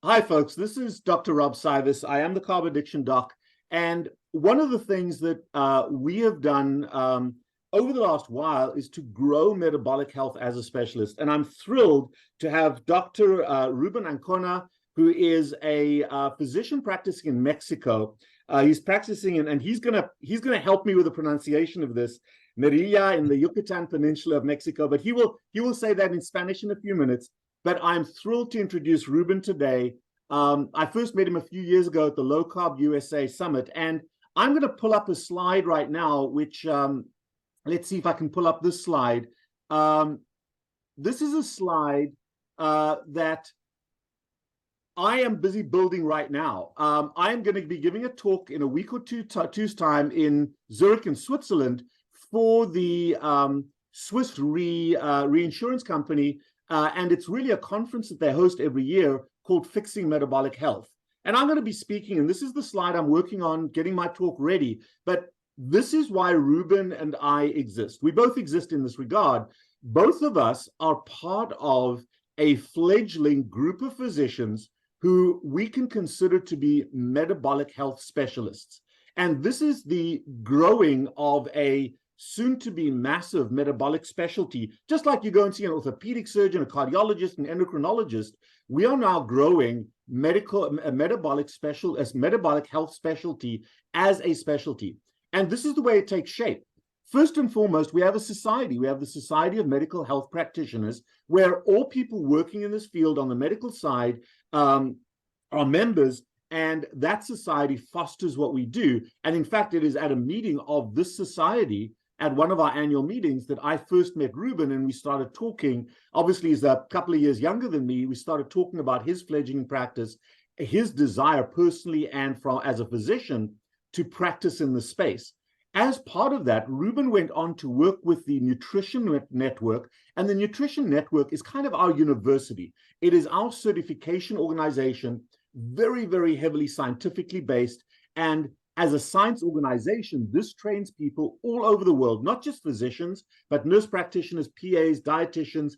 Hi, folks. This is Dr. Rob Cywes. I am the carb addiction doc. And one of the things that we have done over the last while is to grow metabolic health as a specialist. And I'm thrilled to have Dr. Ruben Ancona, who is a physician practicing in Mexico. He's practicing and he's gonna help me with the pronunciation of this, Merilla in the Yucatan Peninsula of Mexico. But he will say that in Spanish in a few minutes. But I'm thrilled to introduce Ruben today. I first met him a few years ago at the Low Carb USA Summit, and I'm going to pull up a slide right now, which let's see if I can pull up this slide. This is a slide that I am busy building right now. I am going to be giving a talk in a week or two's time in Zurich in Switzerland for the Swiss reinsurance company. And it's really a conference that they host every year called Fixing Metabolic Health. And I'm going to be speaking, and this is the slide I'm working on getting my talk ready. But this is why Ruben and I exist. We both exist in this regard. Both of us are part of a fledgling group of physicians who we can consider to be metabolic health specialists. And this is the growing of a soon-to-be massive metabolic specialty. Just like you go and see an orthopedic surgeon, a cardiologist, an endocrinologist, we are now growing metabolic health specialty as a specialty. And this is the way it takes shape. First and foremost, we have a society. We have the Society of Medical Health Practitioners, where all people working in this field on the medical side are members. And that society fosters what we do. And in fact, it is at a meeting of this society at one of our annual meetings that I first met Ruben, and we started talking. Obviously, he's a couple of years younger than me. We started talking about his fledgling practice, his desire personally and as a physician to practice in the space. As part of that, Ruben went on to work with the Nutrition Network, and the Nutrition Network is kind of our university. It is our certification organization, very, very heavily scientifically based. And as a science organization, this trains people all over the world, not just physicians, but nurse practitioners, PAs, dietitians.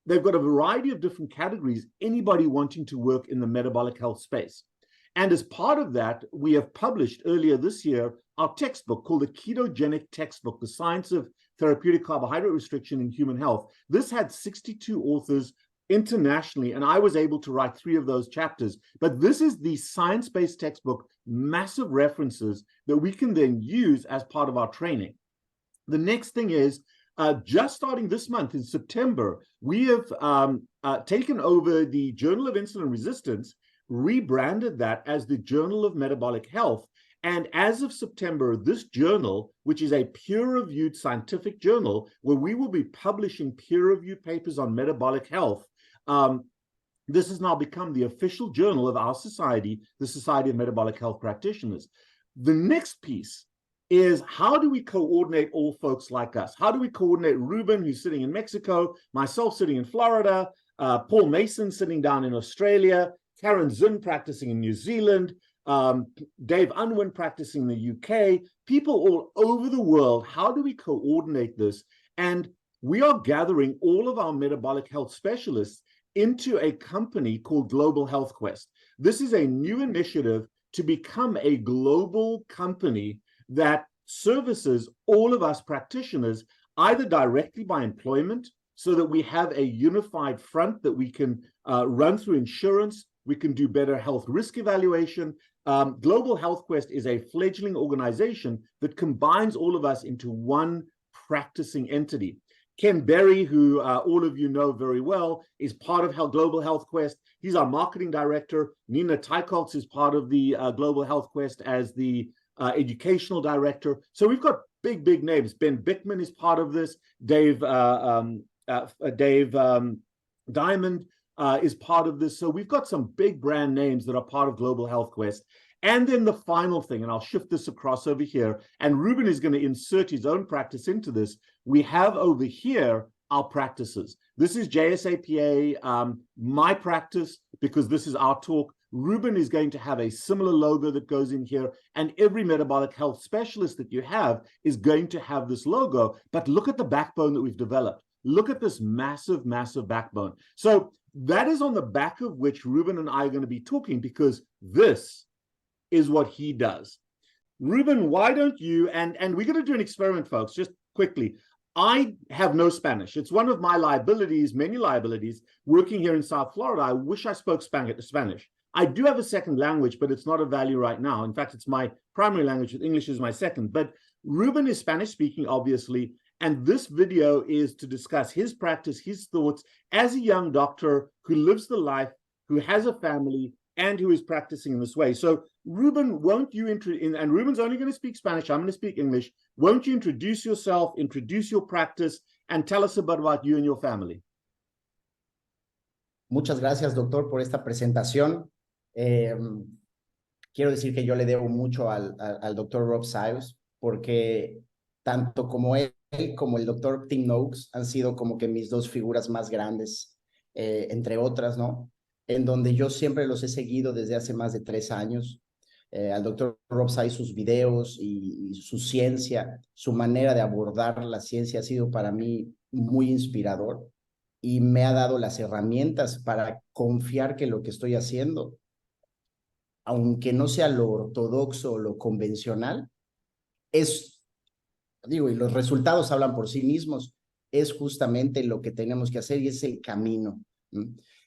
They've got a variety of different categories, anybody wanting to work in the metabolic health space. And as part of that, we have published earlier this year our textbook called the Ketogenic Textbook, The Science of Therapeutic Carbohydrate Restriction in Human Health. This had 62 authors internationally, and I was able to write 3 of those chapters. But this is the science-based textbook, massive references that we can then use as part of our training. The next thing is, just starting this month in September, we have taken over the Journal of Insulin Resistance, rebranded that as the Journal of Metabolic Health. And as of September, this journal, which is a peer-reviewed scientific journal, where we will be publishing peer-reviewed papers on metabolic health, this has now become the official journal of our society, the Society of Metabolic Health Practitioners. The next piece is, how do we coordinate all folks like us? How do we coordinate Ruben, who's sitting in Mexico, myself sitting in Florida, Paul Mason sitting down in Australia, Karen Zinn practicing in New Zealand, Dave Unwin practicing in the UK, people all over the world? How do we coordinate this? And we are gathering all of our metabolic health specialists into a company called Global Health Quest. This is a new initiative to become a global company that services all of us practitioners, either directly by employment, so that we have a unified front that we can run through insurance, we can do better health risk evaluation. Global Health Quest is a fledgling organization that combines all of us into one practicing entity. Ken Berry, who all of you know very well, is part of Global Health Quest. He's our marketing director. Nina Teichholz is part of the Global Health Quest as the educational director. So we've got big, big names. Ben Bickman is part of this. Dave Diamond is part of this. So we've got some big brand names that are part of Global Health Quest. And then the final thing, and I'll shift this across over here, and Ruben is going to insert his own practice into this. We have over here our practices. This is JSAPA, my practice, because this is our talk. Ruben is going to have a similar logo that goes in here, and every metabolic health specialist that you have is going to have this logo. But look at the backbone that we've developed. Look at this massive, massive backbone. So that is on the back of which Ruben and I are going to be talking, because this is what he does. Ruben, why don't you, and we're going to do an experiment, folks, just quickly. I have no Spanish. It's one of my liabilities, many liabilities, working here in South Florida. I wish I spoke Spanish. I do have a second language, but it's not a value right now. In fact, it's my primary language. English is my second. But Ruben is Spanish speaking, obviously. And this video is to discuss his practice, his thoughts as a young doctor who lives the life, who has a family, and who is practicing in this way. So Ruben, won't you and Ruben's only going to speak Spanish, I'm going to speak English. Won't you introduce yourself, introduce your practice, and tell us about you and your family? Muchas gracias, doctor, por esta presentación. Quiero decir que yo le debo mucho al doctor Rob Cyrus, porque tanto como él como el doctor Tim Noakes han sido como que mis dos figuras más grandes, entre otras, ¿no? En donde yo siempre los he seguido desde hace más de 3 años. Al doctor Rob Cyrus, sus videos y su ciencia, su manera de abordar la ciencia ha sido para mí muy inspirador y me ha dado las herramientas para confiar que lo que estoy haciendo, aunque no sea lo ortodoxo o lo convencional, y los resultados hablan por sí mismos, es justamente lo que tenemos que hacer y es el camino.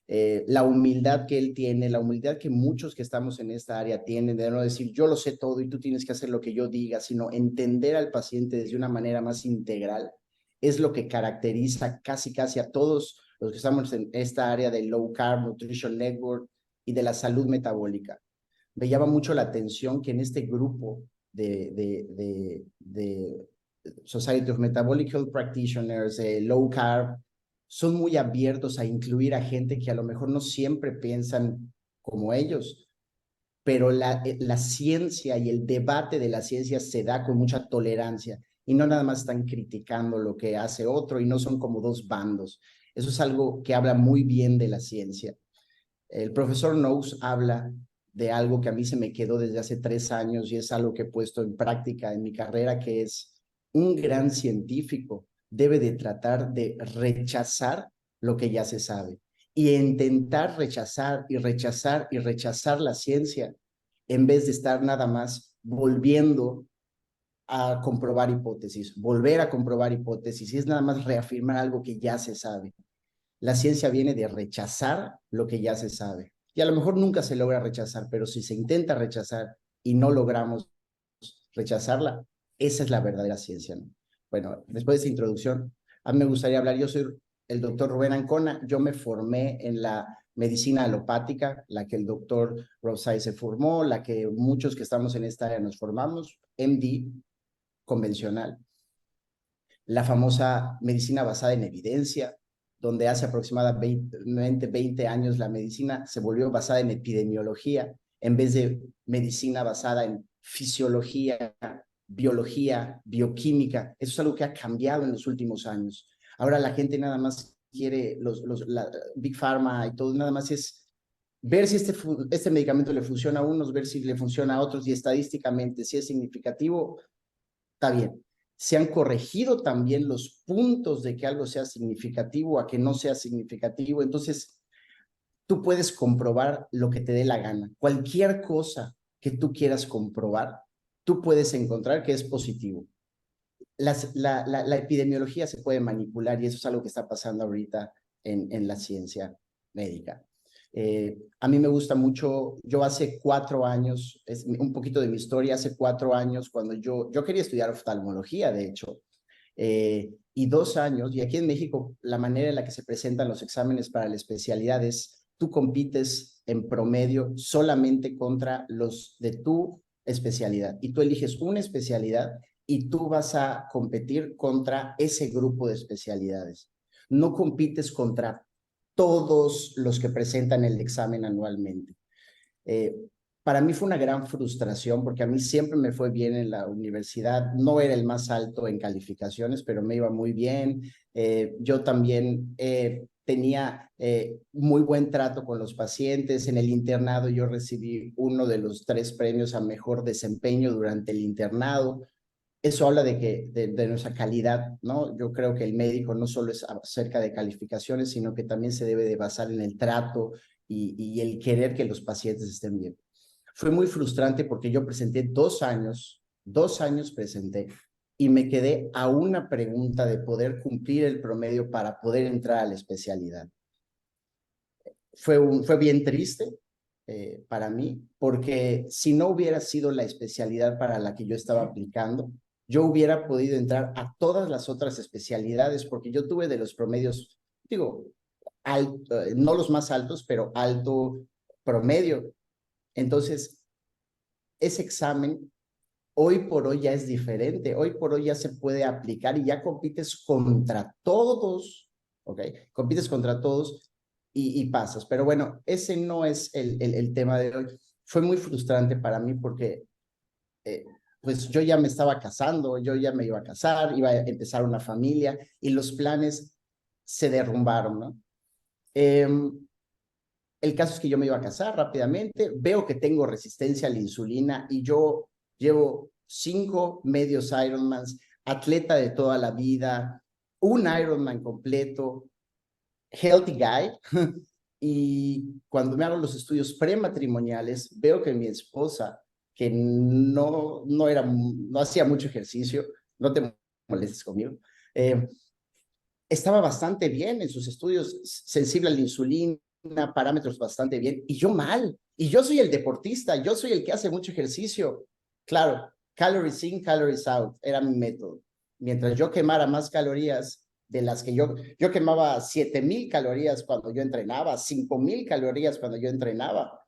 La humildad que él tiene, la humildad que muchos que estamos en esta área tienen, de no decir yo lo sé todo y tú tienes que hacer lo que yo diga, sino entender al paciente desde una manera más integral, es lo que caracteriza casi a todos los que estamos en esta área de Low Carb Nutrition Network y de la salud metabólica. Me llama mucho la atención que en este grupo de Society of Metabolic Health Practitioners, Low Carb, son muy abiertos a incluir a gente que a lo mejor no siempre piensan como ellos, pero la ciencia y el debate de la ciencia se da con mucha tolerancia y no nada más están criticando lo que hace otro y no son como dos bandos. Eso es algo que habla muy bien de la ciencia. El profesor Noakes habla de algo que a mí se me quedó desde hace 3 años y es algo que he puesto en práctica en mi carrera, que es un gran científico debe de tratar de rechazar lo que ya se sabe y intentar rechazar la ciencia en vez de estar nada más volviendo a comprobar hipótesis, volver a comprobar hipótesis, y es nada más reafirmar algo que ya se sabe. La ciencia viene de rechazar lo que ya se sabe. Y a lo mejor nunca se logra rechazar, pero si se intenta rechazar y no logramos rechazarla, esa es la verdadera ciencia, ¿no? Bueno, después de esta introducción, a mí me gustaría hablar. Yo soy el doctor Rubén Ancona. Yo me formé en la medicina alopática, la que el doctor Rob Cyrus se formó, la que muchos que estamos en esta área nos formamos, MD convencional. La famosa medicina basada en evidencia, donde hace aproximadamente 20 años la medicina se volvió basada en epidemiología, en vez de medicina basada en fisiología, biología, bioquímica. Eso es algo que ha cambiado en los últimos años. Ahora la gente nada más quiere, la Big Pharma y todo, nada más es ver si este medicamento le funciona a unos, ver si le funciona a otros, y estadísticamente, si es significativo, está bien. Se han corregido también los puntos de que algo sea significativo a que no sea significativo. Entonces, tú puedes comprobar lo que te dé la gana. Cualquier cosa que tú quieras comprobar, tú puedes encontrar que es positivo. La epidemiología se puede manipular y eso es algo que está pasando ahorita en la ciencia médica. A mí me gusta mucho. Yo hace 4 años, es un poquito de mi historia, hace 4 años cuando yo quería estudiar oftalmología, de hecho, y 2 años, y aquí en México la manera en la que se presentan los exámenes para la especialidad es, tú compites en promedio solamente contra los de tu especialidad, y tú eliges una especialidad y tú vas a competir contra ese grupo de especialidades. No compites contra todos los que presentan el examen anualmente. Para mí fue una gran frustración porque a mí siempre me fue bien en la universidad. No era el más alto en calificaciones, pero me iba muy bien. Yo también tenía muy buen trato con los pacientes. En el internado yo recibí uno de los 3 premios a mejor desempeño durante el internado. eso habla de nuestra calidad, ¿no? Yo creo que el médico no solo es acerca de calificaciones, sino que también se debe de basar en el trato y el querer que los pacientes estén bien. Fue muy frustrante porque yo presenté 2 años presenté, y me quedé a una pregunta de poder cumplir el promedio para poder entrar a la especialidad. Fue bien triste para mí, porque si no hubiera sido la especialidad para la que yo estaba aplicando, yo hubiera podido entrar a todas las otras especialidades, porque yo tuve de los promedios, digo, no los más altos, pero alto promedio. Entonces, ese examen hoy por hoy ya es diferente, hoy por hoy ya se puede aplicar y ya compites contra todos, ¿ok? Compites contra todos y pasas. Pero bueno, ese no es el tema de hoy. Fue muy frustrante para mí porque pues yo ya me estaba casando, yo ya me iba a casar, iba a empezar una familia y los planes se derrumbaron, ¿no? El caso es que yo me iba a casar rápidamente, veo que tengo resistencia a la insulina y yo llevo 5 medios Ironmans, atleta de toda la vida, un Ironman completo, healthy guy, y cuando me hago los estudios prematrimoniales, veo que mi esposa, que no hacía mucho ejercicio, no te molestes conmigo, estaba bastante bien en sus estudios, sensible a la insulina, parámetros bastante bien, y yo mal. Y yo soy el deportista, yo soy el que hace mucho ejercicio. Claro, calories in, calories out, era mi método. Mientras yo quemara más calorías de las que yo quemaba 7,000 calorías cuando yo entrenaba, 5,000 calorías cuando yo entrenaba,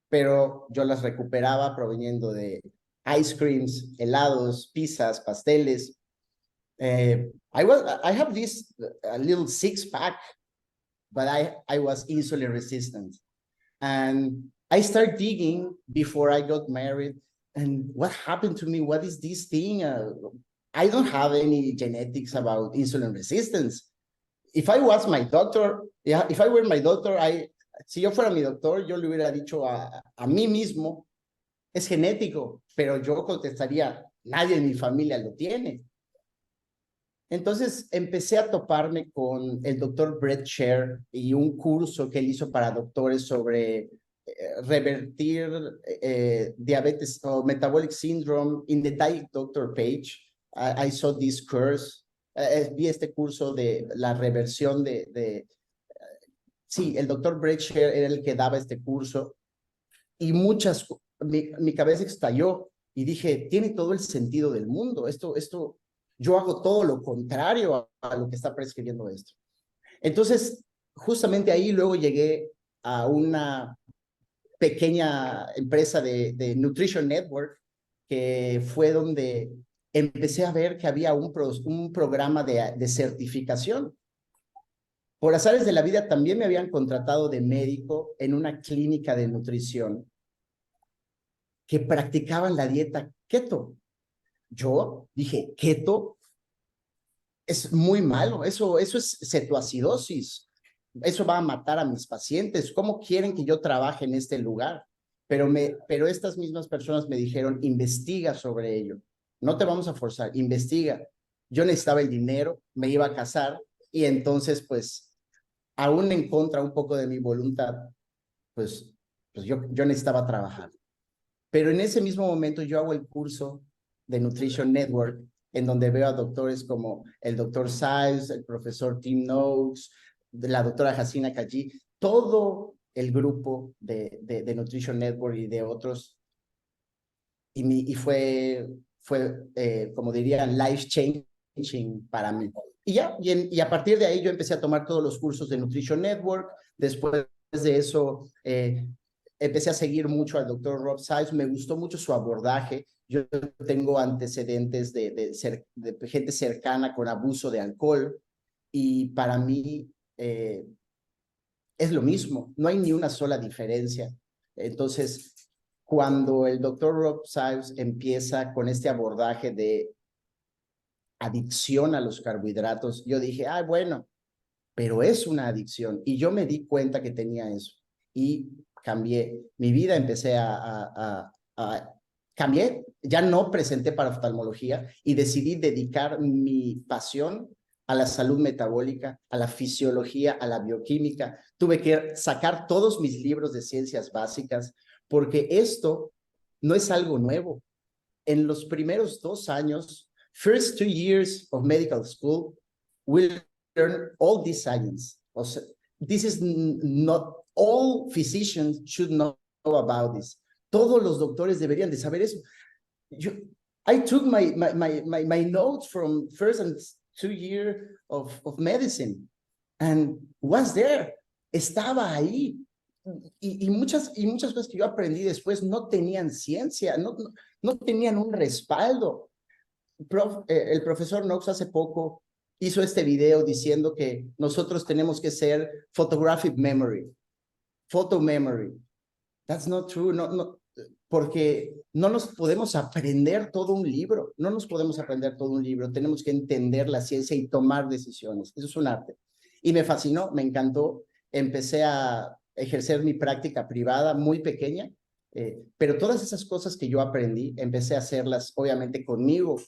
pero yo las recuperaba proveniendo de ice creams, helados, pizzas, pasteles. I have this a little 6-pack, but I was insulin resistant. And I started digging before I got married. And what happened to me? What is this thing? I don't have any genetics about insulin resistance. If I was my doctor, yeah, if I were my doctor, si yo fuera mi doctor, yo le hubiera dicho a mí mismo, es genético, pero yo contestaría, nadie en mi familia lo tiene. Entonces empecé a toparme con el doctor Brett Sher y un curso que él hizo para doctores sobre revertir diabetes o metabolic syndrome in the Diet Doctor page. I saw this course. Vi este curso de la reversión sí, el doctor Brett Sher era el que daba este curso y mi cabeza estalló y dije, tiene todo el sentido del mundo. Yo hago todo lo contrario a lo que está prescribiendo esto. Entonces, justamente ahí luego llegué a una pequeña empresa de Nutrition Network, que fue donde empecé a ver que había un programa de certificación. Por azares de la vida también me habían contratado de médico en una clínica de nutrición que practicaban la dieta keto. Yo dije, keto es muy malo, eso es cetoacidosis, eso va a matar a mis pacientes, ¿cómo quieren que yo trabaje en este lugar? Pero estas mismas personas me dijeron, investiga sobre ello, no te vamos a forzar, investiga. Yo necesitaba el dinero, me iba a casar y entonces pues aún en contra un poco de mi voluntad, pues yo necesitaba trabajar. Pero en ese mismo momento yo hago el curso de Nutrition Network, en donde veo a doctores como el doctor Siles, el profesor Tim Noakes, la doctora Hasina Kaji, todo el grupo de Nutrition Network y de otros. Y fue como dirían, life changing para mí. Y a partir de ahí yo empecé a tomar todos los cursos de Nutrition Network. Después de eso, empecé a seguir mucho al doctor Rob Siles. Me gustó mucho su abordaje. Yo tengo antecedentes de gente cercana con abuso de alcohol y para mí es lo mismo. No hay ni una sola diferencia. Entonces, cuando el doctor Rob Siles empieza con este abordaje de adicción a los carbohidratos, yo dije, bueno, pero es una adicción. Y yo me di cuenta que tenía eso y cambié mi vida, empecé a cambié, ya no presenté para oftalmología y decidí dedicar mi pasión a la salud metabólica, a la fisiología, a la bioquímica. Tuve que sacar todos mis libros de ciencias básicas porque esto no es algo nuevo. En los primeros 2 años, first 2 years of medical school, we'll learn all this science. O sea, this is not, all physicians should know about this. Todos los doctores deberían de saber eso. I took my notes from first and 2 year of medicine and was there. Estaba ahí. Y muchas cosas que yo aprendí después no tenían ciencia, no tenían un respaldo. El profesor Knox hace poco hizo este video diciendo que nosotros tenemos que ser photographic memory, photo memory. That's not true, no, porque no nos podemos aprender todo un libro, no nos podemos aprender todo un libro, tenemos que entender la ciencia y tomar decisiones, eso es un arte. Y me fascinó, me encantó, empecé a ejercer mi práctica privada muy pequeña, pero todas esas cosas que yo aprendí, empecé a hacerlas obviamente conmigo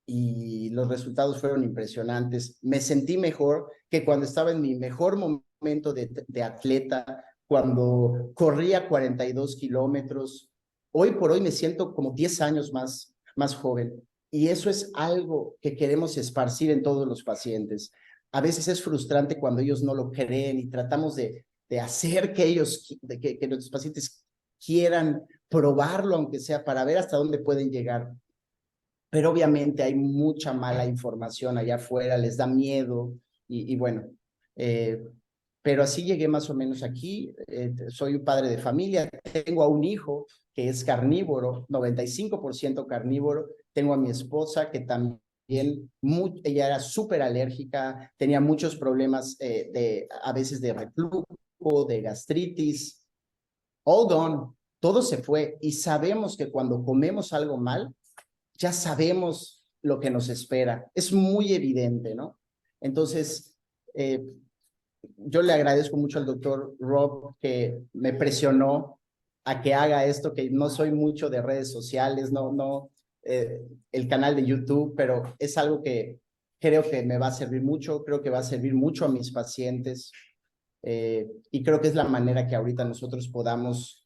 y los resultados fueron impresionantes. Me sentí mejor que cuando estaba en mi mejor momento de atleta, cuando corría 42 kilómetros. Hoy por hoy me siento como 10 años más joven y eso es algo que queremos esparcir en todos los pacientes. A veces es frustrante cuando ellos no lo creen y tratamos de hacer que que nuestros pacientes quieran probarlo, aunque sea para ver hasta dónde pueden llegar. Pero obviamente hay mucha mala información allá afuera, les da miedo y bueno, pero así llegué más o menos aquí. Soy un padre de familia, tengo a un hijo que es carnívoro, 95% carnívoro, tengo a mi esposa que también, ella era súper alérgica, tenía muchos problemas a veces de reflujo, de gastritis, all gone, todo se fue y sabemos que cuando comemos algo mal, ya sabemos lo que nos espera. Es muy evidente, ¿no? Entonces, yo le agradezco mucho al doctor Rob que me presionó a que haga esto, que no soy mucho de redes sociales, el canal de YouTube, pero es algo que creo que me va a servir mucho, creo que va a servir mucho a mis pacientes y creo que es la manera que ahorita nosotros podamos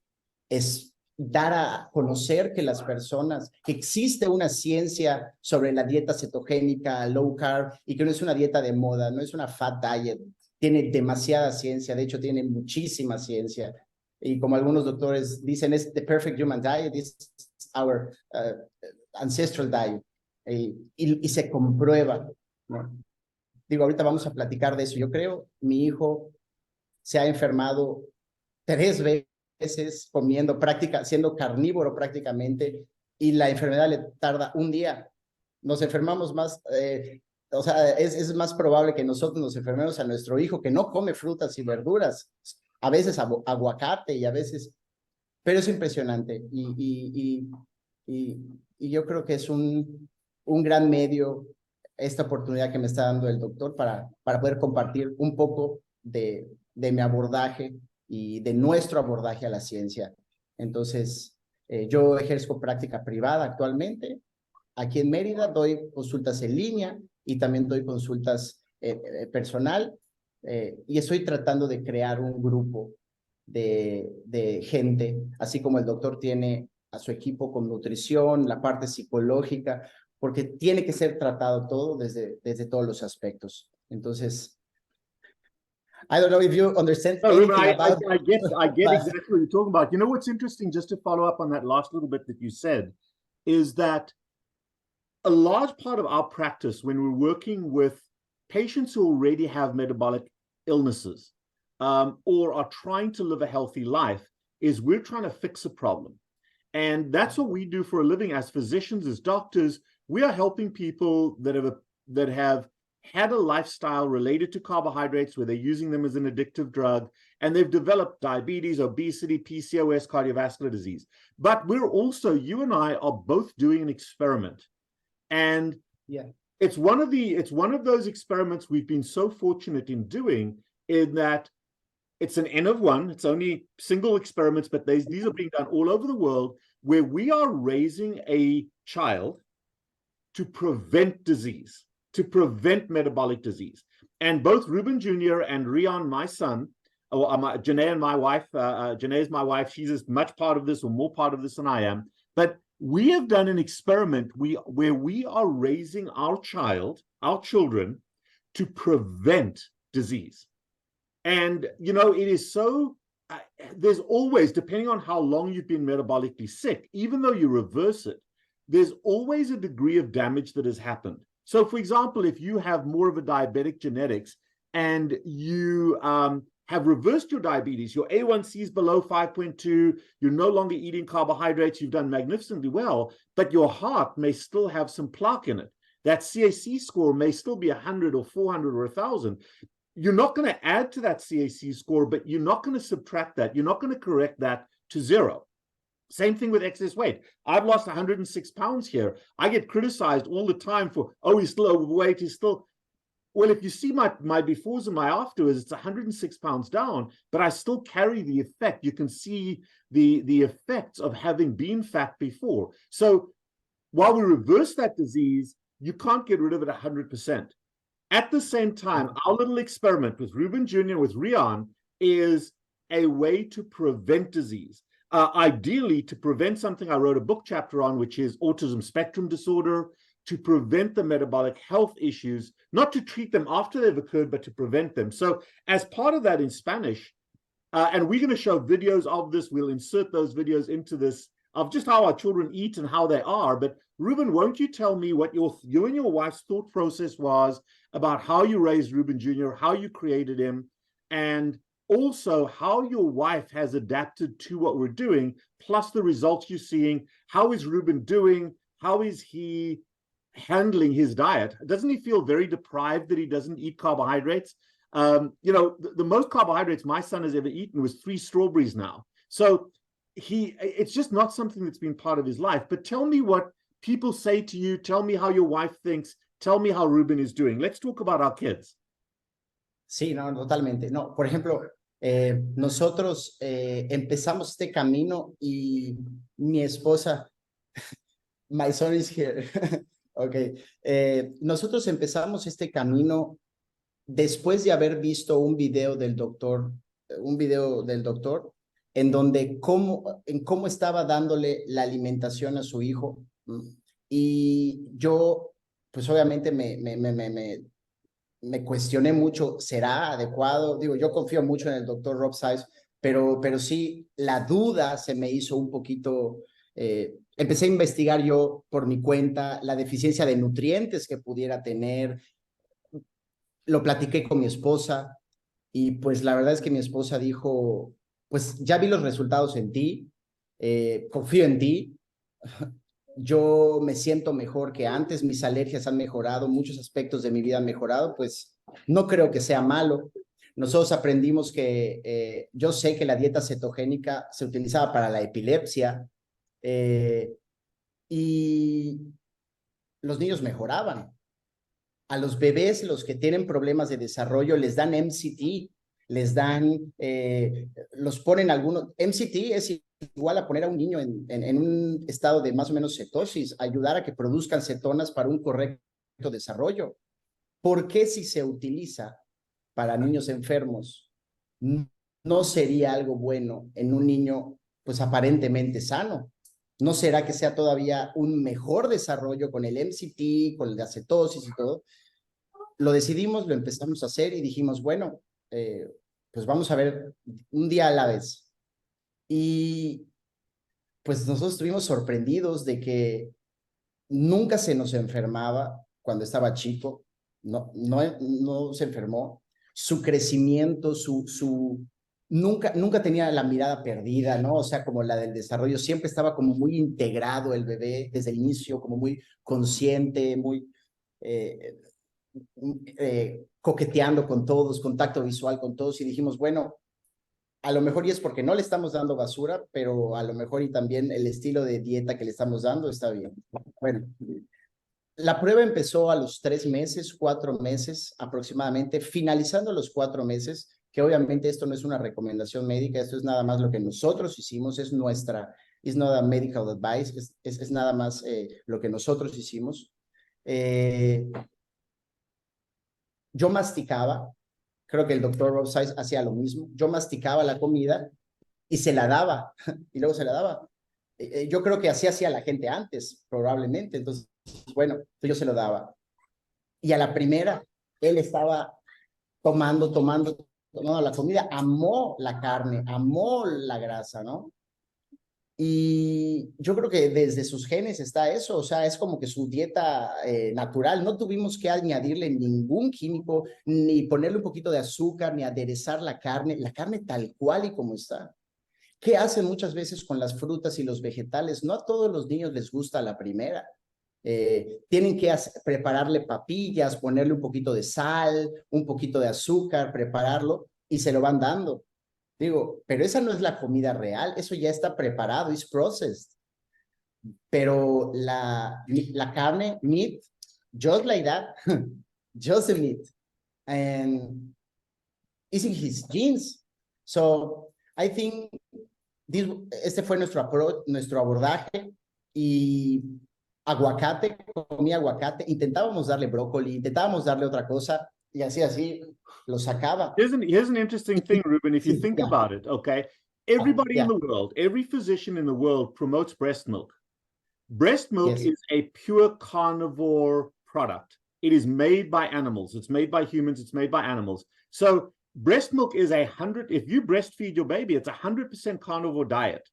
dar a conocer que las personas, que existe una ciencia sobre la dieta cetogénica, low carb, y que no es una dieta de moda, no es una fat diet, tiene demasiada ciencia, de hecho tiene muchísima ciencia, y como algunos doctores dicen, es the perfect human diet, is our ancestral diet, y se comprueba, ¿no? Digo, ahorita vamos a platicar de eso, yo creo, mi hijo se ha enfermado 3 veces comiendo, siendo carnívoro prácticamente, y la enfermedad le tarda un día. Nos enfermamos más, o sea, es más probable que nosotros nos enfermemos a nuestro hijo que no come frutas y verduras, a veces aguacate y a veces, pero es impresionante y yo creo que es un gran medio esta oportunidad que me está dando el doctor para poder compartir un poco de mi abordaje y de nuestro abordaje a la ciencia. Entonces, yo ejerzo práctica privada actualmente. Aquí en Mérida doy consultas en línea y también doy consultas personal y estoy tratando de crear un grupo de gente, así como el doctor tiene a su equipo con nutrición, la parte psicológica, porque tiene que ser tratado todo desde todos los aspectos. Entonces, I don't know if you understand anything about. I get exactly what you're talking about. You know what's interesting, just to follow up on that last little bit that you said, is that a large part of our practice when we're working with patients who already have metabolic illnesses or are trying to live a healthy life is we're trying to fix a problem. And that's what we do for a living as physicians, as doctors. We are helping people that have had a lifestyle related to carbohydrates where they're using them as an addictive drug, and they've developed diabetes, obesity, PCOS, cardiovascular disease. But we're also, you and I are both doing an experiment. And yeah, it's one of those experiments we've been so fortunate in doing, in that it's an N of 1. It's only single experiments, but these are being done all over the world, where we are raising a child to prevent disease, to prevent metabolic disease. And both Ruben Jr. and Rian, my son, Janae and my wife, Janae is my wife, she's as much part of this or more part of this than I am, but we have done an experiment where we are raising our children, to prevent disease. And, you know, it is so, there's always, depending on how long you've been metabolically sick, even though you reverse it, there's always a degree of damage that has happened. So, for example, if you have more of a diabetic genetics and you have reversed your diabetes, your A1C is below 5.2, you're no longer eating carbohydrates, you've done magnificently well, but your heart may still have some plaque in it. That CAC score may still be 100 or 400 or 1,000. You're not going to add to that CAC score, but you're not going to subtract that. You're not going to correct that to 0. Same thing with excess weight. I've lost 106 pounds here. I get criticized all the time for, oh, he's still overweight. He's still, well, if you see my befores and my afters, it's 106 pounds down, but I still carry the effect. You can see the effects of having been fat before. So while we reverse that disease, you can't get rid of it 100%. At the same time, our little experiment with Ruben Jr., with Rian, is a way to prevent disease. Ideally, to prevent something I wrote a book chapter on, which is autism spectrum disorder, to prevent the metabolic health issues, not to treat them after they've occurred, but to prevent them. So as part of that in Spanish, and we're going to show videos of this, we'll insert those videos into this, of just how our children eat and how they are. But Ruben, won't you tell me what you and your wife's thought process was about how you raised Ruben Jr., how you created him, and also how your wife has adapted to what we're doing, plus the results you're seeing. How is Ruben doing? How is he handling his diet? Doesn't he feel very deprived that he doesn't eat carbohydrates? You know, the most carbohydrates my son has ever eaten was 3 strawberries now. So it's just not something that's been part of his life. But tell me what people say to you. Tell me how your wife thinks. Tell me how Ruben is doing. Let's talk about our kids. Sí, no, totalmente. No, por ejemplo, nosotros empezamos este camino y mi esposa, my son is here. Ok. Nosotros empezamos este camino después de haber visto un video del doctor, en donde cómo estaba dándole la alimentación a su hijo. Y yo, pues obviamente me cuestioné mucho, ¿será adecuado? Digo, yo confío mucho en el doctor Rob Saiz, pero sí, la duda se me hizo un poquito, empecé a investigar yo por mi cuenta la deficiencia de nutrientes que pudiera tener, lo platiqué con mi esposa y pues la verdad es que mi esposa dijo, pues ya vi los resultados en ti, confío en ti, yo me siento mejor que antes, mis alergias han mejorado, muchos aspectos de mi vida han mejorado, pues no creo que sea malo. Nosotros aprendimos que yo sé que la dieta cetogénica se utilizaba para la epilepsia y los niños mejoraban. A los bebés, los que tienen problemas de desarrollo, les dan MCT, les dan, los ponen algunos, MCT es igual a poner a un niño en un estado de más o menos cetosis, ayudar a que produzcan cetonas para un correcto desarrollo. ¿Por qué si se utiliza para niños enfermos no sería algo bueno en un niño pues aparentemente sano? ¿No será que sea todavía un mejor desarrollo con el MCT, con la cetosis y todo? Lo decidimos, lo empezamos a hacer y dijimos, bueno, pues vamos a ver un día a la vez. Y pues nosotros estuvimos sorprendidos de que nunca se nos enfermaba cuando estaba chico, no se enfermó. Su crecimiento, nunca tenía la mirada perdida, ¿no? O sea, como la del desarrollo, siempre estaba como muy integrado el bebé desde el inicio, como muy consciente, muy coqueteando con todos, contacto visual con todos, y dijimos, bueno, a lo mejor y es porque no le estamos dando basura, pero a lo mejor y también el estilo de dieta que le estamos dando está bien. Bueno, la prueba empezó a los 3 meses, 4 meses aproximadamente. Finalizando los 4 meses, que obviamente esto no es una recomendación médica, esto es nada más lo que nosotros hicimos, es nuestra, it's not a medical advice, es nada más lo que nosotros hicimos. Yo masticaba, creo que el doctor Rob Saiz hacía lo mismo, yo masticaba la comida y se la daba, y luego se la daba. Yo creo que así hacía la gente antes, probablemente, entonces, bueno, yo se lo daba. Y a la primera, él estaba tomando la comida, amó la carne, amó la grasa, ¿no? Y yo creo que desde sus genes está eso, o sea, es como que su dieta natural, no tuvimos que añadirle ningún químico, ni ponerle un poquito de azúcar, ni aderezar la carne tal cual y como está. ¿Qué hacen muchas veces con las frutas y los vegetales? No a todos los niños les gusta la primera. Tienen que prepararle papillas, ponerle un poquito de sal, un poquito de azúcar, prepararlo y se lo van dando. Digo, pero esa no es la comida real, eso ya está preparado, it's processed. Pero la carne, meat, just like that, just the meat. And it's in his genes. So I think este fue nuestro approach, nuestro abordaje. Y aguacate, comía aguacate, intentábamos darle brócoli, intentábamos darle otra cosa, y así lo sacaba. Here's an interesting thing, Ruben, if you think Yeah. about it, okay? Everybody Yeah. in the world, every physician in the world promotes breast milk. Breast milk Yes. is a pure carnivore product. It is made by animals. It's made by humans. It's made by animals. So breast milk is if you breastfeed your baby, it's 100% carnivore diet.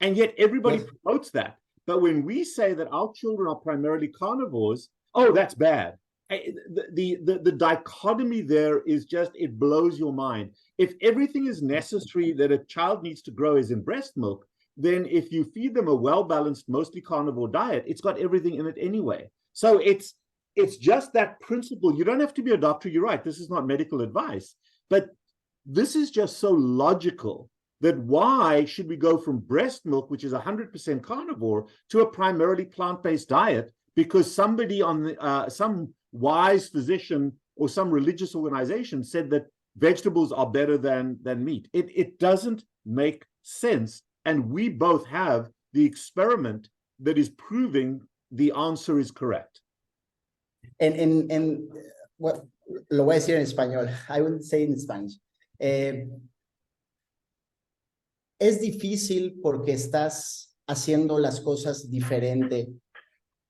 And yet everybody Yes. promotes that. But when we say that our children are primarily carnivores, oh, that's bad. The dichotomy there is just, it blows your mind. If everything is necessary that a child needs to grow is in breast milk, then if you feed them a well-balanced, mostly carnivore diet, it's got everything in it anyway. So it's just that principle. You don't have to be a doctor. You're right. This is not medical advice. But this is just so logical that why should we go from breast milk, which is 100% carnivore, to a primarily plant-based diet? Because somebody on some wise physician or some religious organization said that vegetables are better than meat. It doesn't make sense. And we both have the experiment that is proving the answer is correct. Well, lo voy a decir en español. I will say in Spanish. Es difícil porque estás haciendo las cosas diferente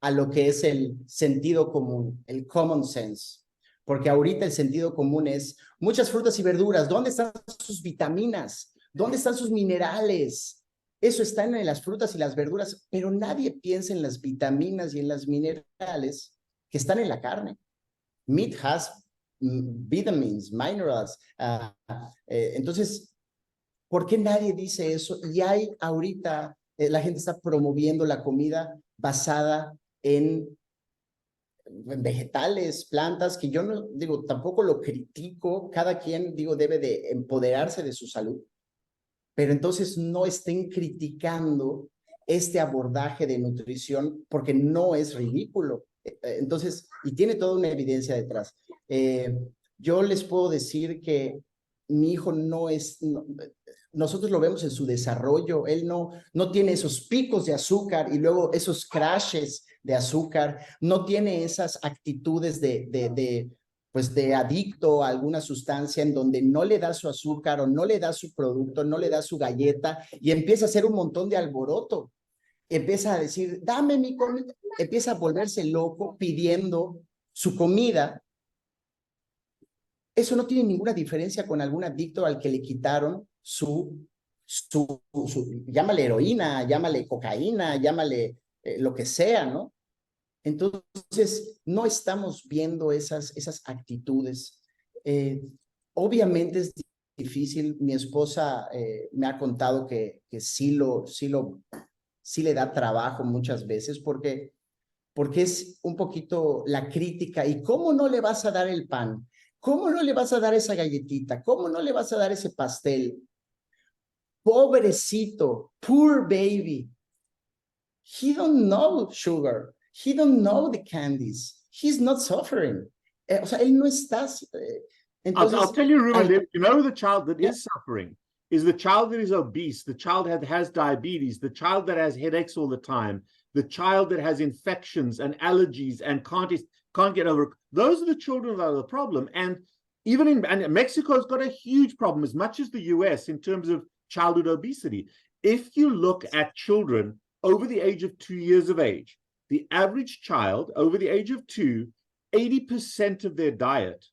a lo que es el sentido común, el common sense. Porque ahorita el sentido común es muchas frutas y verduras. ¿Dónde están sus vitaminas? ¿Dónde están sus minerales? Eso está en las frutas y las verduras, pero nadie piensa en las vitaminas y en las minerales que están en la carne. Meat has vitamins, minerals. Entonces, ¿por qué nadie dice eso? Y hay ahorita, la gente está promoviendo la comida basada en vegetales, plantas, que yo no digo, tampoco lo critico, cada quien, digo, debe de empoderarse de su salud, pero entonces no estén criticando este abordaje de nutrición porque no es ridículo. Entonces, y tiene toda una evidencia detrás. Yo les puedo decir que mi hijo nosotros lo vemos en su desarrollo, él no tiene esos picos de azúcar y luego esos crashes de azúcar, no tiene esas actitudes pues de adicto a alguna sustancia en donde no le da su azúcar o no le da su producto, no le da su galleta y empieza a hacer un montón de alboroto. Empieza a decir, dame mi comida, empieza a volverse loco pidiendo su comida. Eso no tiene ninguna diferencia con algún adicto al que le quitaron llámale heroína, llámale cocaína, llámale lo que sea, ¿no? Entonces, no estamos viendo esas actitudes. Obviamente es difícil. Mi esposa me ha contado que sí le da trabajo muchas veces porque es un poquito la crítica. ¿Y cómo no le vas a dar el pan? ¿Cómo no le vas a dar esa galletita? ¿Cómo no le vas a dar ese pastel? Pobrecito, poor baby. He don't know sugar. He don't know the candies. He's not suffering. O sea, él no está I'll Entonces, tell you, Ruben, al- you know, the child that yeah, is suffering is the child that is obese, the child that has diabetes, the child that has headaches all the time, the child that has infections and allergies and can't get over. Those are the children that are the problem. And even and Mexico's got a huge problem, as much as the US, in terms of childhood obesity. If you look at children over the age of 2 years of age, the average child over the age of 2, 80% of their diet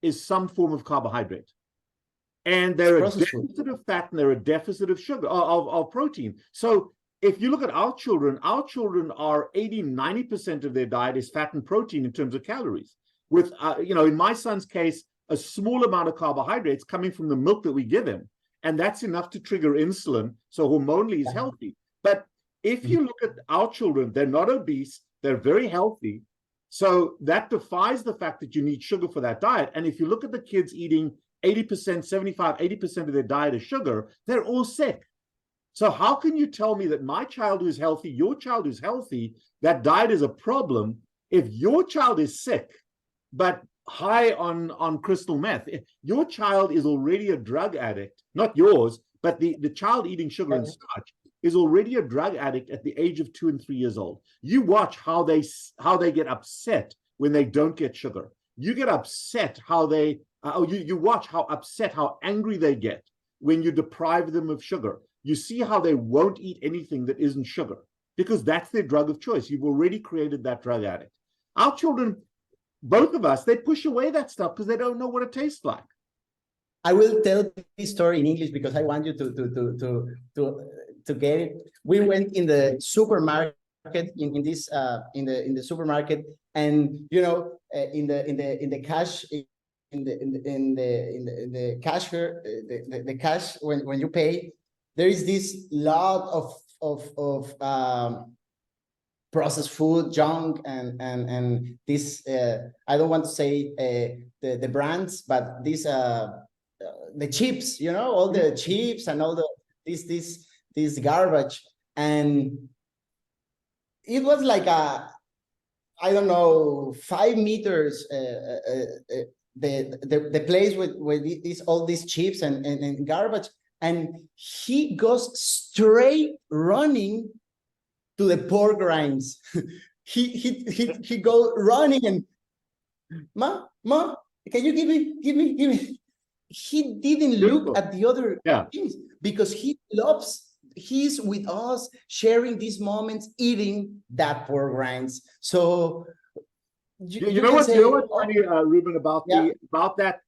is some form of carbohydrate. And they're a processed food. deficit of fat and they're a deficit of sugar, of protein. So if you look at our children are 80, 90% of their diet is fat and protein in terms of calories. With, in my son's case, a small amount of carbohydrates coming from the milk that we give him. And that's enough to trigger insulin. So hormonally he's healthy. But if you look at our children, they're not obese, they're very healthy. So that defies the fact that you need sugar for that diet. And if you look at the kids eating 80%, 75, 80% of their diet is sugar, they're all sick. So how can you tell me that my child who's healthy, your child who's healthy, that diet is a problem if your child is sick, but high on crystal meth? If your child is already a drug addict, not yours, but the child eating sugar and starch is already a drug addict at the age of 2 and 3 years old. You watch how they get upset when they don't get sugar. You get upset how they, you watch how upset, how angry they get when you deprive them of sugar. You see how they won't eat anything that isn't sugar because that's their drug of choice. You've already created that drug addict. Our children, both of us, they push away that stuff because they don't know what it tastes like. I will tell this story in English because I want you to get it. We went in the supermarket in the supermarket, and in the cash in the cashier the cash when you pay, there is this lot of processed food, junk, and this I don't want to say the brands, but this the chips, all the chips and all the this garbage, and it was like I don't know, 5 meters the place with all these chips and garbage, and he goes straight running to the pork rinds. he go running and ma, can you give me? He didn't look at the other things because he's with us sharing these moments, eating that pork rinds. So you know what's funny, Ruben, about that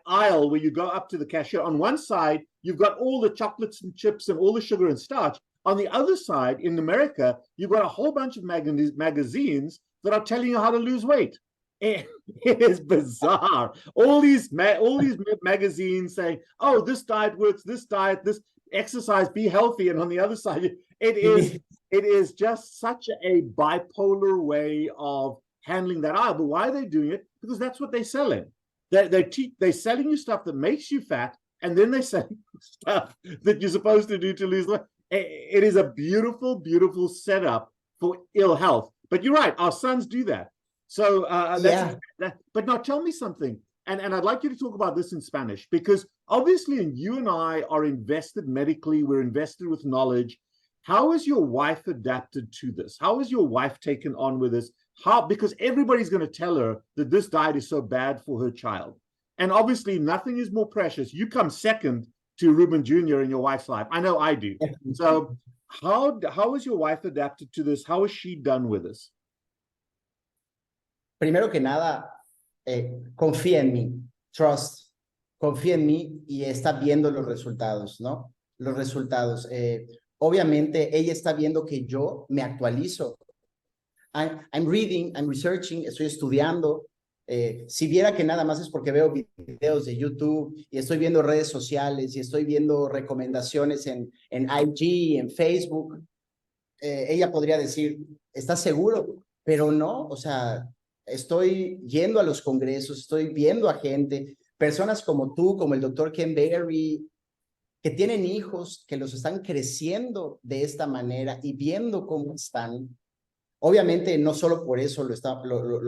aisle where you go up to the cashier. On one side, you've got all the chocolates and chips and all the sugar and starch. On the other side, in America, you've got a whole bunch of magazines that are telling you how to lose weight. It is bizarre. All these magazines saying, "Oh, this diet works. This diet, this exercise, be healthy." And on the other side, it is just such a bipolar way of handling that aisle. But why are they doing it? Because that's what they're selling. They're selling you stuff that makes you fat, and then they sell you stuff that you're supposed to do to lose weight. It is a beautiful, beautiful setup for ill health. But you're right, our sons do that. So but now tell me something, and I'd like you to talk about this in Spanish, because obviously you and I are invested medically, we're invested with knowledge. How has your wife adapted to this? How has your wife taken on with this? Because everybody's going to tell her that this diet is so bad for her child. And obviously nothing is more precious. You come second to Ruben Jr. in your wife's life. I know I do. So how has your wife adapted to this? How has she done with this? Primero que nada, confía en mí, trust, confía en mí y está viendo los resultados, ¿no? Los resultados. Obviamente, ella está viendo que yo me actualizo. I'm reading, I'm researching, estoy estudiando. Si viera que nada más es porque veo videos de YouTube y estoy viendo redes sociales y estoy viendo recomendaciones en IG, en Facebook, ella podría decir, ¿estás seguro? Pero no, o sea, estoy yendo a los congresos, estoy viendo a gente, personas como tú, como el doctor Ken Berry, que tienen hijos, que los están creciendo de esta manera y viendo cómo están. Obviamente, no solo por eso lo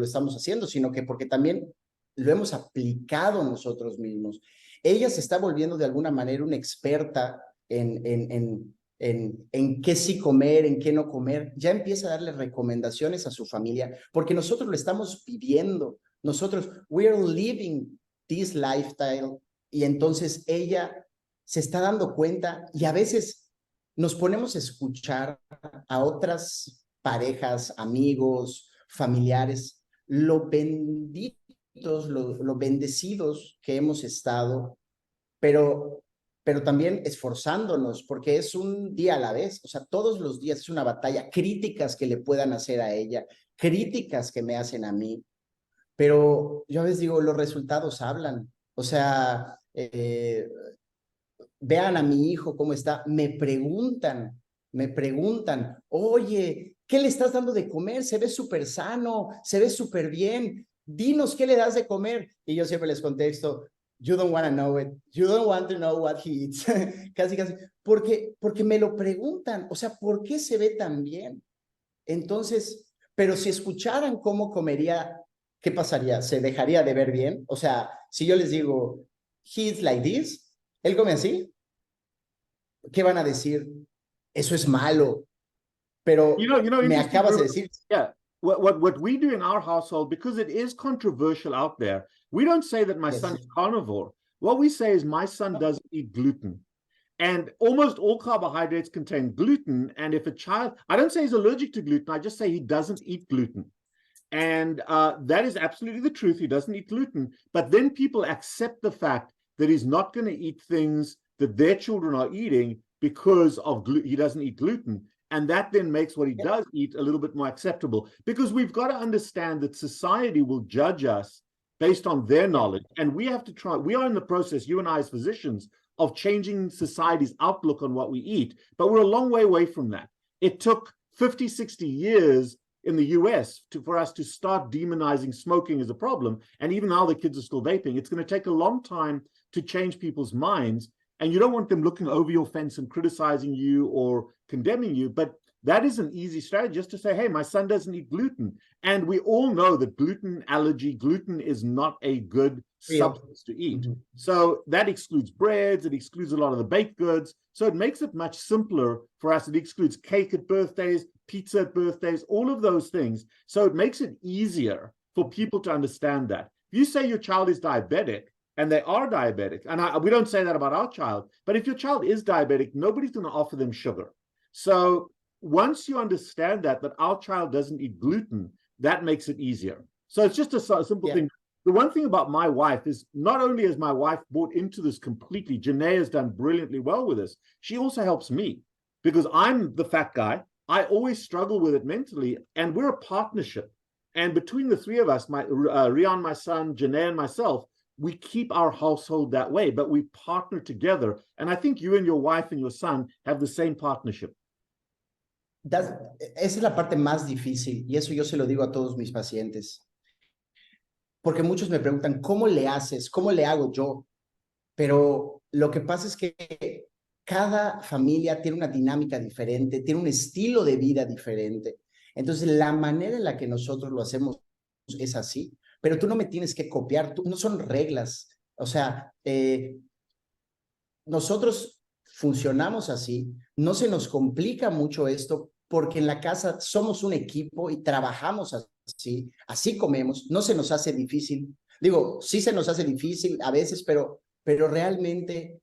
estamos haciendo, sino que porque también lo hemos aplicado nosotros mismos. Ella se está volviendo de alguna manera una experta en qué sí comer, en qué no comer. Ya empieza a darle recomendaciones a su familia, porque nosotros lo estamos viviendo. Nosotros, we are living this lifestyle. Y entonces ella se está dando cuenta y a veces nos ponemos a escuchar a otras parejas, amigos, familiares, lo benditos, lo bendecidos que hemos estado, pero, pero también esforzándonos, porque es un día a la vez, o sea, todos los días es una batalla, críticas que le puedan hacer a ella, críticas que me hacen a mí, pero yo a veces digo, los resultados hablan, o sea, vean a mi hijo cómo está, me preguntan, oye, ¿qué le estás dando de comer? Se ve súper sano, se ve súper bien, dinos qué le das de comer. Y yo siempre les contesto, you don't want to know it, you don't want to know what he eats. Casi, casi, porque me lo preguntan, o sea, ¿por qué se ve tan bien? Entonces, pero si escucharan cómo comería, ¿qué pasaría? ¿Se dejaría de ver bien? O sea, si yo les digo, he's like this, él come así, ¿qué van a decir? Eso es malo, pero me Interesting. acabas de decir. Yeah. What we do in our household, because it is controversial out there, we don't say that my Yes. son is carnivore. What we say is my son doesn't eat gluten. And almost all carbohydrates contain gluten. And if a child, I don't say he's allergic to gluten, I just say he doesn't eat gluten. And that is absolutely the truth. He doesn't eat gluten. But then people accept the fact that he's not going to eat things that their children are eating because of he doesn't eat gluten. And that then makes what he does eat a little bit more acceptable, because we've got to understand that society will judge us based on their knowledge. And we have to try, we are in the process, you and I as physicians, of changing society's outlook on what we eat. But we're a long way away from that. It took 50, 60 years in the US for us to start demonizing smoking as a problem. And even now the kids are still vaping. It's going to take a long time to change people's minds. And you don't want them looking over your fence and criticizing you or condemning you. But that is an easy strategy, just to say, hey, my son doesn't eat gluten. And we all know that gluten is not a good substance to eat. Mm-hmm. So that excludes breads, it excludes a lot of the baked goods. So it makes it much simpler for us. It excludes cake at birthdays, pizza at birthdays, all of those things. So it makes it easier for people to understand that. If you say your child is diabetic, and they are diabetic, and we don't say that about our child, but if your child is diabetic, nobody's going to offer them sugar. So once you understand that our child doesn't eat gluten, that makes it easier. So it's just a simple thing. The one thing about my wife is, not only has my wife bought into this completely, Janae has done brilliantly well with this, she also helps me, because I'm the fat guy. I always struggle with it mentally, and we're a partnership. And between the three of us, Rian, my son, Janae, and myself, we keep our household that way, but we partner together. And I think you and your wife and your son have the same partnership. Esa es la parte más difícil, y eso yo se lo digo a todos mis pacientes. Porque muchos me preguntan, ¿cómo le haces? ¿Cómo le hago yo? Pero lo que pasa es que cada familia tiene una dinámica diferente, tiene un estilo de vida diferente. Entonces, la manera en la que nosotros lo hacemos es así, pero tú no me tienes que copiar, no son reglas. O sea, nosotros funcionamos así, no se nos complica mucho esto, porque en la casa somos un equipo y trabajamos así comemos, no se nos hace difícil. Digo, sí se nos hace difícil a veces, pero realmente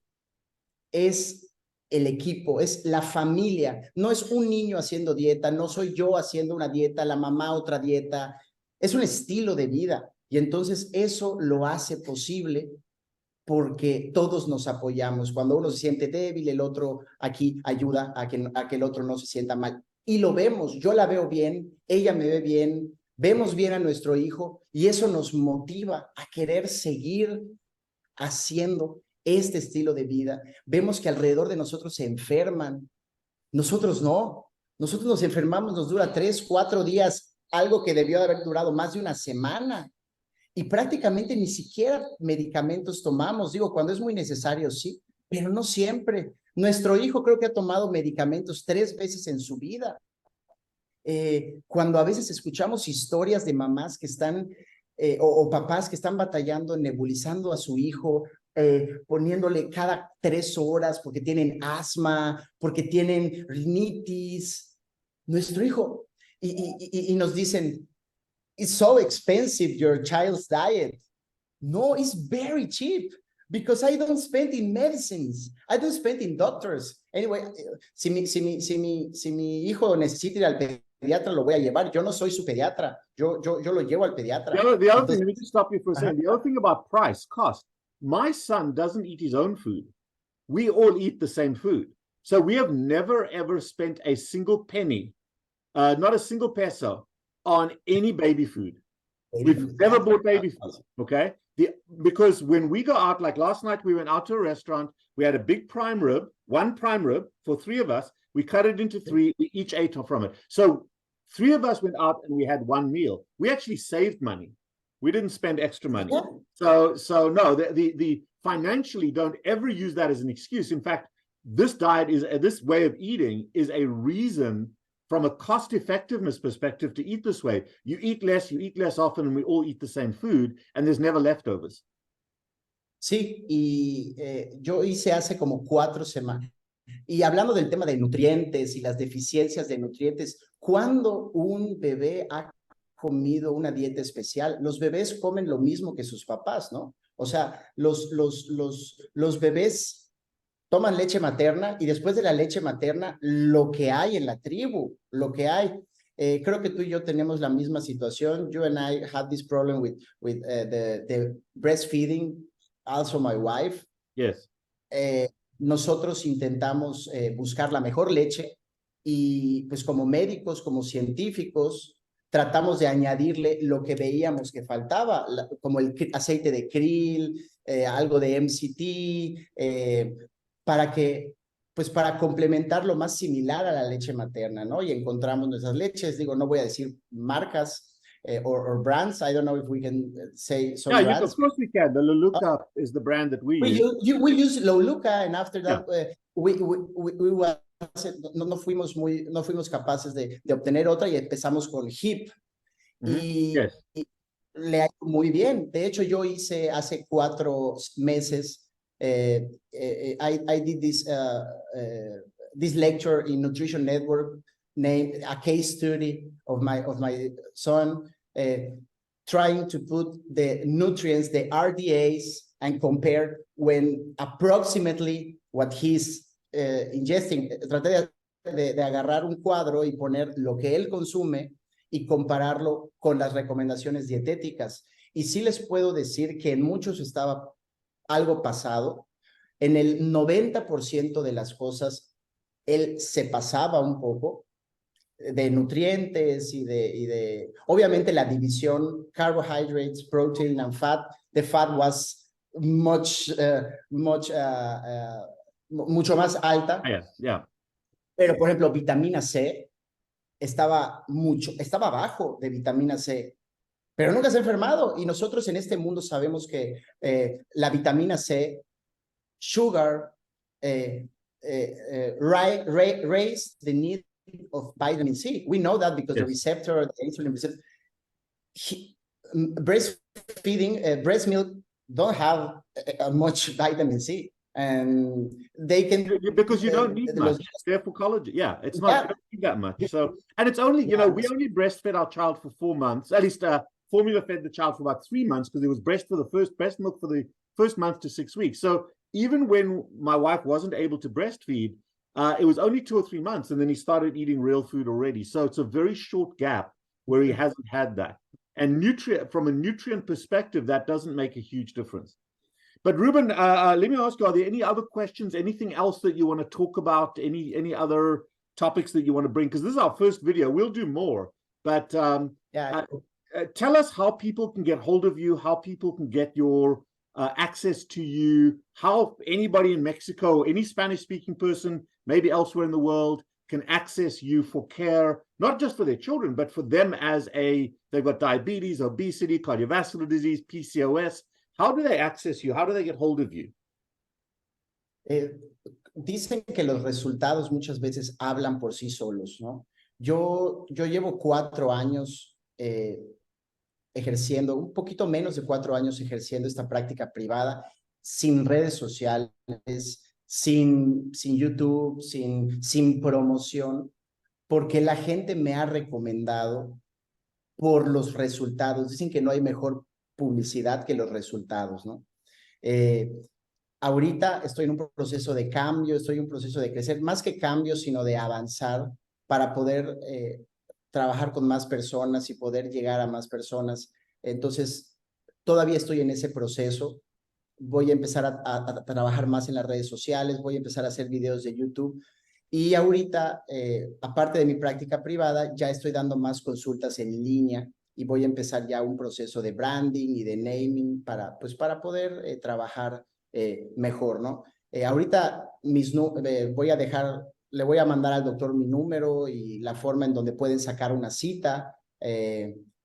es el equipo, es la familia. No es un niño haciendo dieta, no soy yo haciendo una dieta, la mamá otra dieta. Es un estilo de vida, y entonces eso lo hace posible porque todos nos apoyamos. Cuando uno se siente débil, el otro aquí ayuda a que el otro no se sienta mal. Y lo vemos, yo la veo bien, ella me ve bien, vemos bien a nuestro hijo, y eso nos motiva a querer seguir haciendo este estilo de vida. Vemos que alrededor de nosotros se enferman, nosotros no. Nosotros nos enfermamos, nos dura 3, 4 días, algo que debió haber durado más de una semana. Y prácticamente ni siquiera medicamentos tomamos. Digo, cuando es muy necesario, sí, pero no siempre. Nuestro hijo creo que ha tomado medicamentos 3 veces en su vida. Cuando a veces escuchamos historias de mamás que están o papás que están batallando, nebulizando a su hijo, poniéndole cada 3 horas porque tienen asma, porque tienen rinitis. Nuestro hijo, y nos dicen, it's so expensive, your child's diet. No, it's very cheap because I don't spend in medicines. I don't spend in doctors. Anyway, si mi hijo necesita ir al pediatra, lo voy a llevar. Yo no soy su pediatra. Yo lo llevo al pediatra. The other thing, Entonces, let me just stop you for a second. The other thing about price, cost. My son doesn't eat his own food. We all eat the same food. So we have never, ever spent a single penny, not a single peso, on any baby food. We've never bought baby food, okay? Because when we go out, like last night, we went out to a restaurant. We had a big prime rib, one prime rib for 3 of us. We cut it into 3. We each ate from it. So 3 of us went out and we had 1 meal. We actually saved money. We didn't spend extra money. So no, the financially, don't ever use that as an excuse. In fact, this diet is this way of eating is a reason from a cost effectiveness perspective to eat this way. You eat less often, and we all eat the same food, and there's never leftovers. Sí, y yo hice hace como 4 semanas. Y hablando del tema de nutrientes y las deficiencias de nutrientes, cuando un bebé ha comido una dieta especial, los bebés comen lo mismo que sus papás, ¿no? O sea, los bebés toman leche materna y después de la leche materna, lo que hay en la tribu, lo que hay. Creo que tú y yo tenemos la misma situación. You and I had this problem with the breastfeeding, also my wife. Yes. Nosotros intentamos buscar la mejor leche y pues como médicos, como científicos, tratamos de añadirle lo que veíamos que faltaba, como el aceite de krill, algo de MCT, para complementar lo más similar a la leche materna, ¿no? Y encontramos nuestras leches, digo, no voy a decir marcas or brands, I don't know if we can say some brands. Of course we can. The Luluca is the brand that we use. We use Luluca, and after that, no fuimos capaces de obtener otra y empezamos con HIP. Y le ha ido muy bien. De hecho, yo hice hace 4 meses, I did this lecture in Nutrition Network named a case study of my son, trying to put the nutrients, the RDAs, and compare when approximately what he's ingesting. Traté de agarrar un cuadro y poner lo que él consume y compararlo con las recomendaciones dietéticas. Y sí les puedo decir que en muchos estaba algo pasado. En el 90% de las cosas, él se pasaba un poco de nutrientes y de obviamente la división, carbohydrates, protein and fat. The fat was mucho más alta. Yeah. Pero, por ejemplo, vitamina C estaba bajo de vitamina C, pero nunca se ha enfermado. Y nosotros en este mundo sabemos que la vitamina C, sugar, raise the need of vitamin C. We know that because the receptor, the insulin receptor, breastfeeding, breast milk don't have much vitamin C. And they can because you don't need much. They're for collagen. Yeah, it's not you don't need that much. So, and it's only we only breastfed our child for 4 months. At least formula fed the child for about 3 months because it was breast milk for the first month to 6 weeks. So even when my wife wasn't able to breastfeed, it was only 2 or 3 months, and then he started eating real food already. So it's a very short gap where he hasn't had that. And from a nutrient perspective, that doesn't make a huge difference. But Ruben, let me ask you, are there any other questions, anything else that you want to talk about, any other topics that you want to bring? Because this is our first video. We'll do more. But tell us how people can get hold of you, how people can get your access to you, how anybody in Mexico, any Spanish-speaking person, maybe elsewhere in the world, can access you for care, not just for their children, but for them as they've got diabetes, obesity, cardiovascular disease, PCOS. How do they access you? How do they get hold of you? Dicen que los resultados muchas veces hablan por sí solos, ¿no? Yo llevo 4 años ejerciendo, un poquito menos de 4 años ejerciendo esta práctica privada, sin redes sociales, sin YouTube, sin promoción, porque la gente me ha recomendado por los resultados. Dicen que no hay mejor publicidad que los resultados, ¿no? Ahorita estoy en un proceso de cambio, estoy en un proceso de crecer, más que cambio, sino de avanzar para poder trabajar con más personas y poder llegar a más personas. Entonces, todavía estoy en ese proceso. Voy a empezar a trabajar más en las redes sociales, voy a empezar a hacer videos de YouTube. Y ahorita, aparte de mi práctica privada, ya estoy dando más consultas en línea y voy a empezar ya un proceso de branding y de naming para poder trabajar mejor, ¿no? Ahorita le voy a mandar al doctor mi número y la forma en donde pueden sacar una cita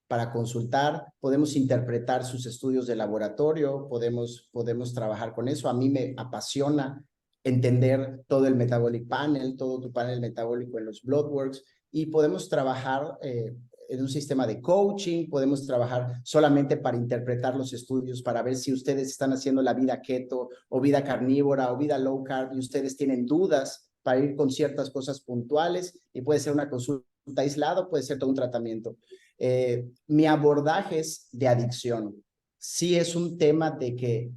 para consultar. Podemos interpretar sus estudios de laboratorio, podemos trabajar con eso. A mí me apasiona entender todo el metabolic panel, todo tu panel metabólico en los bloodworks, y podemos trabajar en un sistema de coaching, podemos trabajar solamente para interpretar los estudios, para ver si ustedes están haciendo la vida keto o vida carnívora o vida low carb y ustedes tienen dudas para ir con ciertas cosas puntuales, y puede ser una consulta aislada, puede ser todo un tratamiento. Mi abordaje es de adicción. Sí es un tema de que,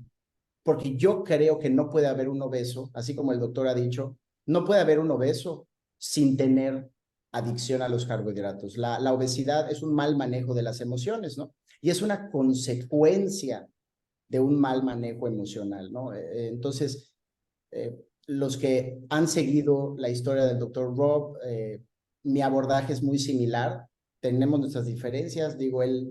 porque yo creo que no puede haber un obeso, así como el doctor ha dicho, no puede haber un obeso sin tener adicción a los carbohidratos. La obesidad es un mal manejo de las emociones, ¿no? Y es una consecuencia de un mal manejo emocional, ¿no? Entonces, los que han seguido la historia del doctor Rob, mi abordaje es muy similar. Tenemos nuestras diferencias, digo, él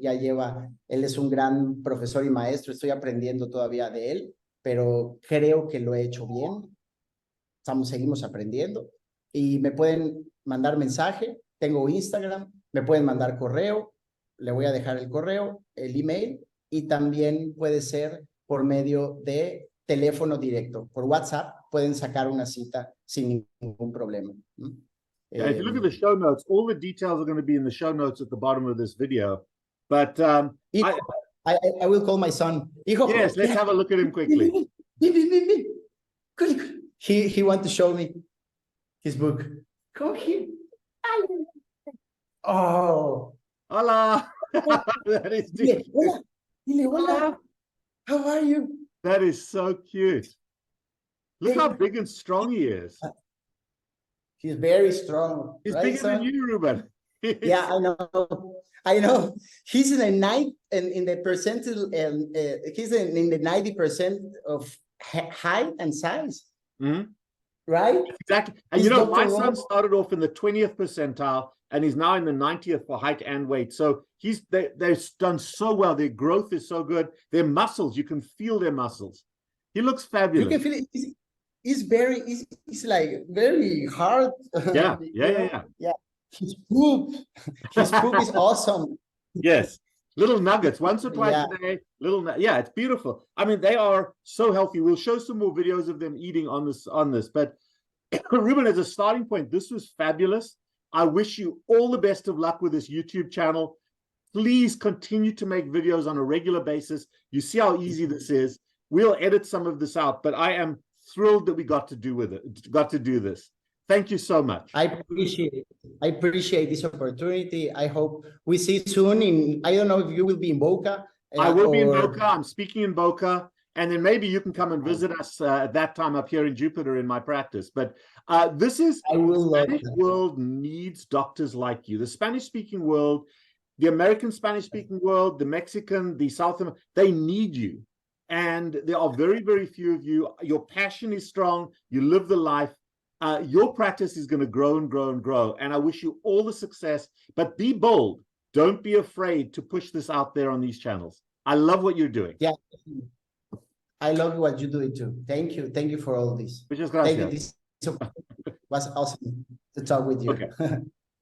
es un gran profesor y maestro, estoy aprendiendo todavía de él, pero creo que lo he hecho bien. Seguimos aprendiendo y me pueden mandar mensaje, tengo Instagram, me pueden mandar correo, le voy a dejar el correo, el email, y también puede ser por medio de teléfono directo, por WhatsApp pueden sacar una cita sin ningún problema. Yeah, if you look at the show notes, all the details are going to be in the show notes at the bottom of this video. But I will call my son. Hijo, yes, let's have a look at him quickly. He wants to show me his book. Come here. Oh. Hola. That is Hola. Hola. How are you? That is so cute. Look how big and strong he is. He's very strong. He's right, bigger son? than you, Ruben. Yeah, I know. He's in the percentile, and he's in the 90% of height and size. Mm-hmm. Right? Exactly. And you know, my son started off in the 20th percentile and he's now in the 90th for height and weight. So they've done so well. Their growth is so good. Their muscles, you can feel their muscles. He looks fabulous. You can feel it. He's like very hard. Yeah. His poop is awesome. Yes. Little nuggets, once or twice a day. It's beautiful. I mean, they are so healthy. We'll show some more videos of them eating on this. But Ruben, as a starting point, this was fabulous. I wish you all the best of luck with this YouTube channel. Please continue to make videos on a regular basis. You see how easy this is. We'll edit some of this out, but I am thrilled that we got to do this. Thank you so much. I appreciate this opportunity. I hope we see soon I don't know if you will be in Boca. I will be in Boca. I'm speaking in Boca. And then maybe you can come and visit us at that time up here in Jupiter in my practice. But the Spanish world needs doctors like you. The Spanish-speaking world, the American Spanish-speaking world, the Mexican, the South American, they need you. And there are very, very few of you. Your passion is strong. You live the life. Your practice is going to grow and grow and grow. And I wish you all the success. But be bold. Don't be afraid to push this out there on these channels. I love what you're doing. Yeah. I love what you're doing too. Thank you. Thank you for all this. Muchas gracias. Thank you. This was awesome to talk with you. Okay.